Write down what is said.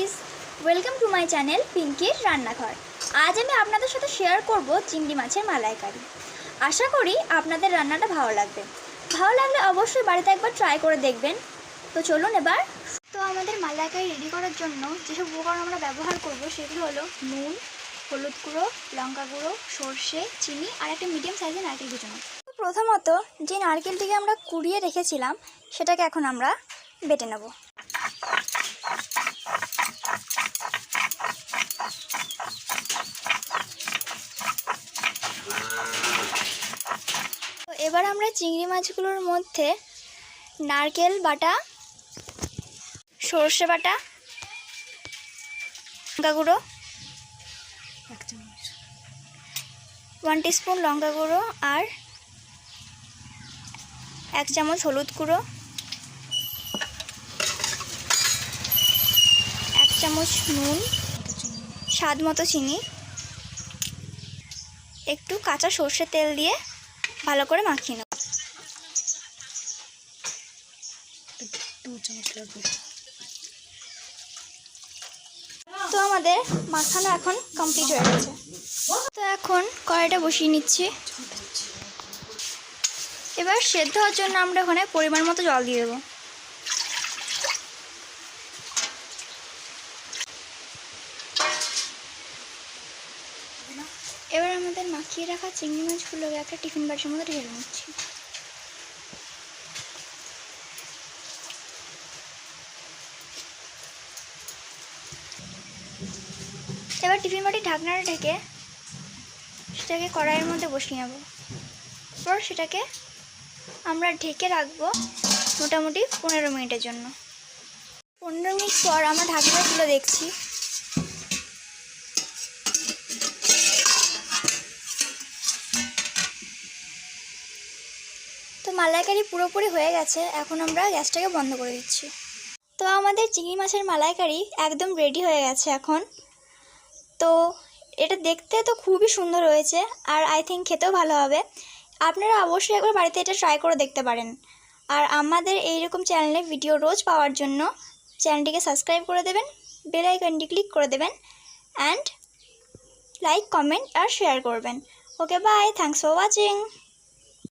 Guys, welcome to my channel পিঙ্কির রান্নাঘর। আজ আমি আপনাদের সাথে শেয়ার করব চিংড়ি মাছের মালাইকারি। আশা করি আপনাদের রান্নাটা ভালো লাগবে। ভালো লাগলে অবশ্যই বাড়িতে একবার ট্রাই করে দেখবেন। তো চলুন এবার। তো আমাদের মালাইকারি রেডি করার জন্য যেসব উপকরণ আমরা ব্যবহার করব সেগুলো হলো নুন, হলুদ গুঁড়ো, লঙ্কা গুঁড়ো, সর্ষে, চিনি আর একটা মিডিয়াম সাইজের নারকেল কুচানো। প্রথমত যে নারকেলটিকে আমরা কুড়িয়ে রেখেছিলাম সেটাকে এখন আমরা বেটে নেব। তো এবার আমরা চিংড়ি মাছগুলোর মধ্যে নারকেল বাটা, সর্ষে বাটা, লঙ্কা গুঁড়ো 1 টিস্পুন, লঙ্কা গুঁড়ো আর 1 চামচ হলুদ গুঁড়ো, 1 চামচ নুন, স্বাদ মতো চিনি, একটু কাঁচা সর্ষের তেল দিয়ে ভালো করে মাখিয়ে নেব। 2 চামচ লাগবে। তো আমাদের মাখানো এখন কমপ্লিট হয়ে গেছে। তো এখন কড়াইটা বসিয়ে নিচ্ছি। এবার সেদ্ধ হওয়ার জন্য আমরা ওখানে পরিমাণ মতো জল দিয়ে দেবো। এবার আমাদের মাখিয়ে রাখা চিংড়ি মাছগুলোকে একটা টিফিন বাটির মধ্যে ঢেলে নিচ্ছি। এবার টিফিন বাটির ঢাকনাটা ঢেকে সেটাকে কড়াইয়ের মধ্যে বসিয়ে নেব। এরপর সেটাকে আমরা ঢেকে রাখবো মোটামুটি 15 মিনিটের জন্য। 15 মিনিট পর আমরা ঢাকনাটা তুলে দেখছি। তো মালাইকারি পুরোপুরি হয়ে গেছে, এখন আমরা গ্যাসটাকে বন্ধ করে দিচ্ছি। তো আমাদের চিংড়ি মাছের মালাইকারি একদম রেডি হয়ে গেছে এখন। তো এটা দেখতে তো খুবই সুন্দর হয়েছে আর আই থিঙ্ক খেতেও ভালো হবে। আপনারা অবশ্যই একবার বাড়িতে এটা ট্রাই করে দেখতে পারেন। আর আমাদের এইরকম চ্যানেলে ভিডিও রোজ পাওয়ার জন্য চ্যানেলটিকে সাবস্ক্রাইব করে দেবেন, বেল আইকনটি ক্লিক করে দেবেন অ্যান্ড লাইক, কমেন্ট আর শেয়ার করবেন। Okay, bye, thanks for watching.